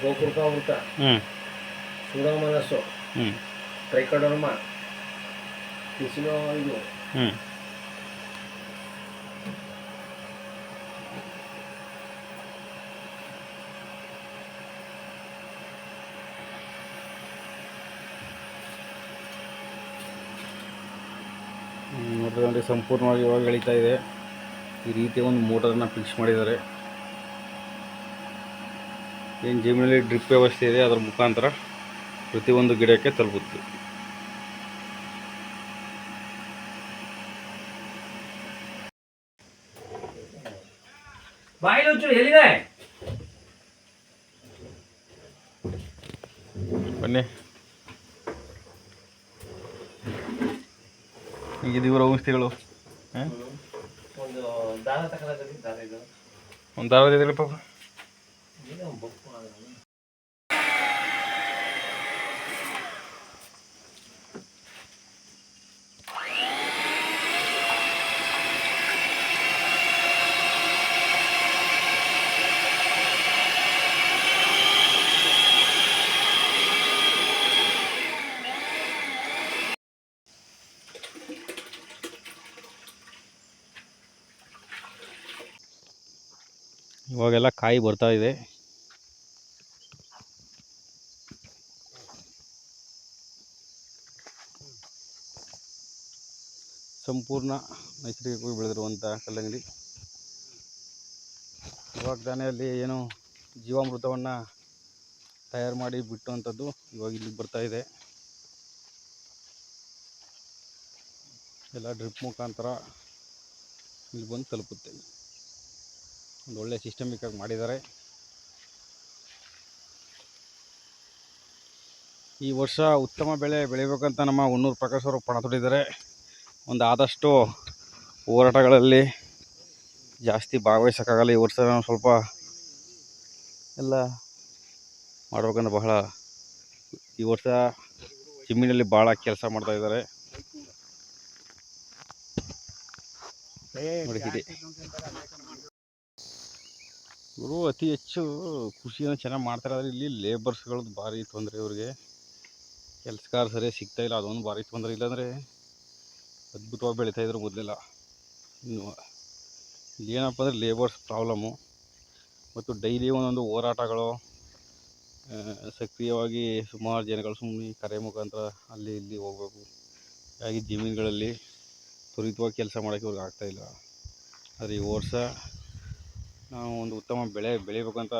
ಗೋಕೃಪಾವೃತ, Pseudomonas, trichoderma, ಪಿಸಿನೋ ಇದು ನೋಡಿದ್ರೆ ಸಂಪೂರ್ಣವಾಗಿ ಇವಾಗ ಎಳೀತಾ ಇದೆ. ಈ ರೀತಿ ಒಂದು ಮೋಟರನ್ನು ಫಿಕ್ಸ್ ಮಾಡಿದ್ದಾರೆ. ಏನು ಜಮೀನಲ್ಲಿ ಡ್ರಿಪ್ ವ್ಯವಸ್ಥೆ ಇದೆ, ಅದರ ಮುಖಾಂತರ ಪ್ರತಿಯೊಂದು ಗಿಡಕ್ಕೆ ತಲುಪುತ್ತೆ. ಬನ್ನಿ, ಹೀಗಿದೆ ಇವರ ಔಷಧಿಗಳು. ಒಂದು ದಾರ ಇದೆ ಪಾಪ. ಇವಾಗೆಲ್ಲ ಕಾಯಿ ಬರ್ತಾ ಇದೆ. ಸಂಪೂರ್ಣ ನೈಸರ್ಗಿಕವಾಗಿ ಬೆಳೆದಿರುವಂಥ ಕಲ್ಲಂಗಡಿ. ಇವಾಗ ತಾನೇ ಅಲ್ಲಿ ಏನು ಜೀವಾಮೃತವನ್ನು ತಯಾರು ಮಾಡಿ ಬಿಟ್ಟುವಂಥದ್ದು ಇವಾಗ ಇಲ್ಲಿಗೆ ಬರ್ತಾ ಇದೆ. ಎಲ್ಲ ಡ್ರಿಪ್ ಮುಖಾಂತರ ಇಲ್ಲಿ ಬಂದು ತಲುಪುತ್ತೆ. ಒಂದು ಒಳ್ಳೆಯ ಸಿಸ್ಟಮಿಕ್ಕಾಗಿ ಮಾಡಿದ್ದಾರೆ. ಈ ವರ್ಷ ಉತ್ತಮ ಬೆಳೆ ಬೆಳಿಬೇಕಂತ ನಮ್ಮ ಹೊನ್ನೂರು ಪ್ರಕಾಶ್ ಅವರು ಪಣ ತೊಟ್ಟಿದ್ದಾರೆ. ಒಂದು ಆದಷ್ಟು ಹೋರಾಟಗಳಲ್ಲಿ ಜಾಸ್ತಿ ಭಾಗವಹಿಸೋಕ್ಕಾಗಲ್ಲ. ಈ ವರ್ಷ ನಾವು ಸ್ವಲ್ಪ ಎಲ್ಲ ಮಾಡ್ಬೇಕಂದ್ರೆ ಬಹಳ ಈ ವರ್ಷ ಜಮೀನಲ್ಲಿ ಭಾಳ ಕೆಲಸ ಮಾಡ್ತಾಯಿದ್ದಾರೆ. ನೋಡಿ ಇದೆ ಇವರು ಅತಿ ಹೆಚ್ಚು ಕೃಷಿಯನ್ನು ಚೆನ್ನಾಗಿ ಮಾಡ್ತಾರೆ. ಆದರೆ ಇಲ್ಲಿ ಲೇಬರ್ಸ್ಗಳದ್ದು ಭಾರಿ ತೊಂದರೆ. ಇವ್ರಿಗೆ ಕೆಲಸಗಾರ ಸರಿಯಾಗಿ ಸಿಗ್ತಾಯಿಲ್ಲ, ಅದೊಂದು ಭಾರಿ ತೊಂದರೆ. ಇಲ್ಲಾಂದರೆ ಅದ್ಭುತವಾಗಿ ಬೆಳೀತಾಯಿದ್ರು ಮೊದಲೆಲ್ಲ. ಇನ್ನು ಇಲ್ಲಿ ಏನಪ್ಪ ಅಂದರೆ ಲೇಬರ್ಸ್ ಪ್ರಾಬ್ಲಮ್ಮು. ಮತ್ತು ಡೈಲಿ ಒಂದೊಂದು ಹೋರಾಟಗಳು, ಸಕ್ರಿಯವಾಗಿ ಸುಮಾರು ಜನಗಳು ಸುಮ್ಮನೆ ಕರೆ ಮುಖಾಂತರ ಅಲ್ಲಿ ಇಲ್ಲಿ ಹೋಗಬೇಕು. ಹಾಗಾಗಿ ಜಮೀನುಗಳಲ್ಲಿ ತ್ವರಿತವಾಗಿ ಕೆಲಸ ಮಾಡೋಕ್ಕೆ ಇವ್ರಿಗೆ ಆಗ್ತಾಯಿಲ್ಲ. ಆದರೆ ಈ ವರ್ಷ ನಾವು ಒಂದು ಉತ್ತಮ ಬೆಳೆ ಬೆಳಿಬೇಕಂತ